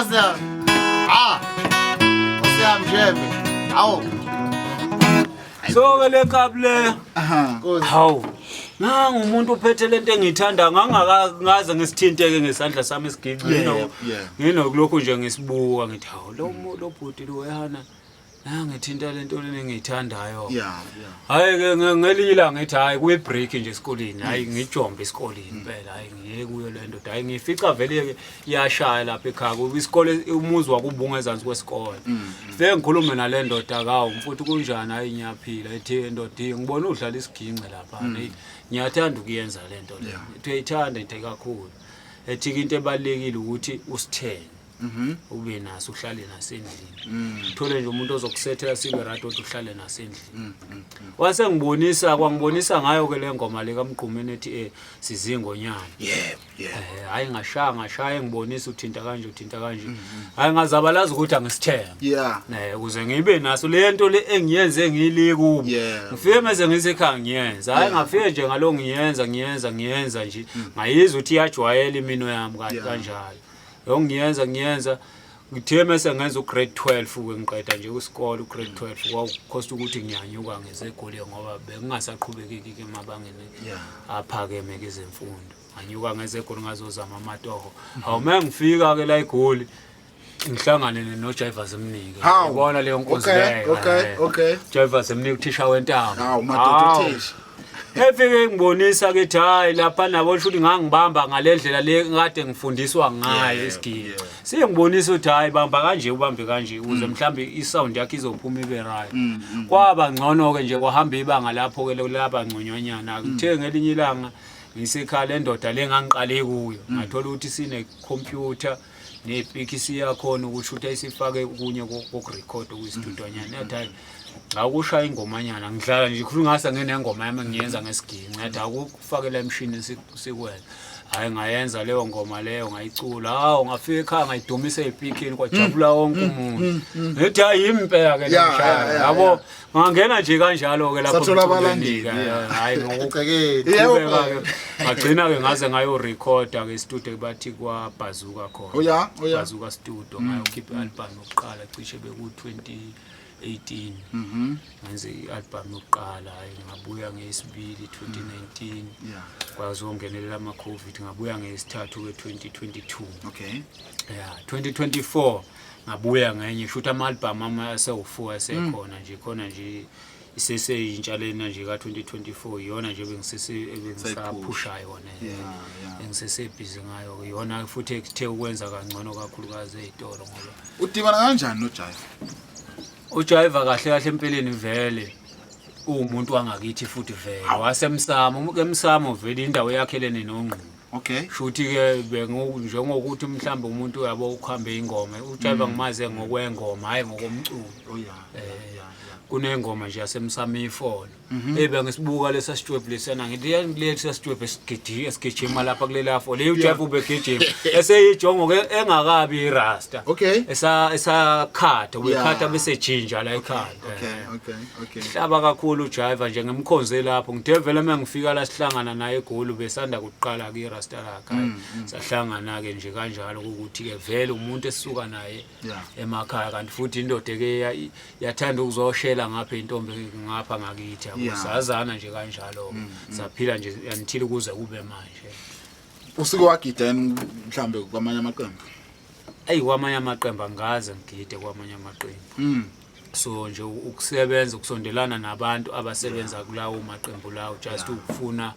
Nkosi. Ah. Nkosi yami Jebe. Hawu. So ke le kable. Nkosi. Hawu. Nanga umuntu uphethe lento engiyithanda ngangakaze ngisithinteke ngesandla sami esigigqino. Nginokulokho nje ngisibuka ngithi hawu lo bhuti lo ehana. Ngithinta lento engiyithandayo. Hayi ke ngelinye ilanga ngithi hayi kuye break nje esikoleni. Hayi ngijombe esikoleni impela. Hayi ngiye kuyo lento. Hayi ngifica vele ke iyashaya lapha ekhaya. Isikole umuzi wakubunga ezansi kwesikole. Fike ngikhulume nale ndoda kawo mfuthu kunjani hayi ngiyaphila. Ethi ndoda ngibona udlala isiginqe lapha. Ngiyathanda ukuyenza lento le. Ethi uyayithanda into kakhulu. Ethi into ebalekile ukuthi usithenge. Ube naso uhlale nasendlini. Uthole nje umuntu ozokusethela cigarette othi uhlale nasendlini. Wase kwangibonisa ngayo ke le ngoma le kaMgqumeni ethi sizingonyana. Hayi ngashaya ngibonisa uthinta kanje. Hayi ngazabalaza ukuthi angisithenga. Ukuze ngibe naso lento le engiyenze ngiyili kubo. Ngifike mase ngisekhaya ngiyenza. Hayi ngafike nje ngalo ngiyenza nje. Ngayizwa ukuthi iyajwayela imino yami kanjalo. Ngiyenza ngithe mase ngenza ugrade 12 ke ngiqeda nje kwisikole ugrade 12 kwakhosta ukuthi ngiyanyuka ngezegoli ngoba bengingasaqhubekeki ke emabangeni aphakeme ke zemfundo nganyuka ngezegoli ngazozama amatoho hawu mengifika ke la eGoli ngihlangane noJivers Mnike ubona leyo nkonzo leyo Okay. Jivers Mnike uthisha wentamo Hawu madoda uthisha Efike ngibonisa ke hayi lapha nabo futhi ngangibamba ngalendlela le ngade ngifundiswa ngayo esigini. Sengibonisa ukuthi hayi bamba kanje ubambe kanje ukuze mhlambe isound yakhe izophuma ibe right. Kwaba ngcono ke nje kwahamba ibanga lapho ke laba ngconyonyana. Kuthe ngelinye ilanga ngisekhaya le ndoda le ngangiqale kuyo. Ngathola ukuthi sine computer nepikisi yakhona ukuthi ayisifake kunye kokurecord kwisitudonyana. Yathi akushaya ingomanyana ngidlala nje khulu ngasa nginengoma yami ngiyenza ngesiginci ngathi akufakela emshini sikwenza hayi ngayenza leyo ngoma leyo ngayicula hawo ngafika ekhaya ngayidumisa epikini kwajabula wonke umuntu ngithi hayi impela ke leshaya yabo ngangena nje kanjalo ke lapho sathola abalandeli hayi ngokucekela ngagcina ke ngaze ngayo recorda ke studio bathi kwa Bazuka khona Bazuka studio ngayo keep album yokuqala cishe beku 2018 ngenze i-album yokuqala ngabuya ngesibili 2019 kwazongenelela ama COVID ngabuya ngesithathu ke 2022 2024 ngabuya ngenye futhi ama-album asewu4 asekhona nje khona nje iseseyintsha lena nje ka 2024 iyona nje bengisaphushayo yona engisesebhizi ngayo iyona futhi ekuthe ukwenza kangcono kakhulukazi ezitolo ngoba udibana kanjani noJive uJive kahle empeleni vele umuntu wangakithi futhi vele wasemsamo emsamo vele indawo yakhelene nongqo shuthi ke njengokuthi mhlambe umuntu yabo ukhambe ingoma uJive ngimaze ngokwengoma hayi ngokomculo kunengoma nje yasemsamo ifolo bengisibuka lesa stweb lesana ngithi lesa stweb esigijima lapha kulela folo le uJive ubegijima eseyijongo ke engakabi irasta esakhatha ubekhatha bese jinja la ekhanda hlaba kakhulu uJive nje ngimkhonze lapho ngithe vele mengifika la sihlangana naye eGoli besanda kuqala ke irasta lakhe sahlangana ke nje kanjalo ukuthi ke vele umuntu esisuka naye emakhaya kanti futhi indoda ke yathanda ukuzoshela ngapha intombi ngapha ngakithi usazana nje kanjalo saphila nje until kuze kube manje usike wagida mhlambe kwamanye amaqembu kwamanye amaqembu angaze ngigide kwamanye amaqembu so nje ukusebenza ukusondelana nabantu abasebenza kulawo maqembu lawo just ukufuna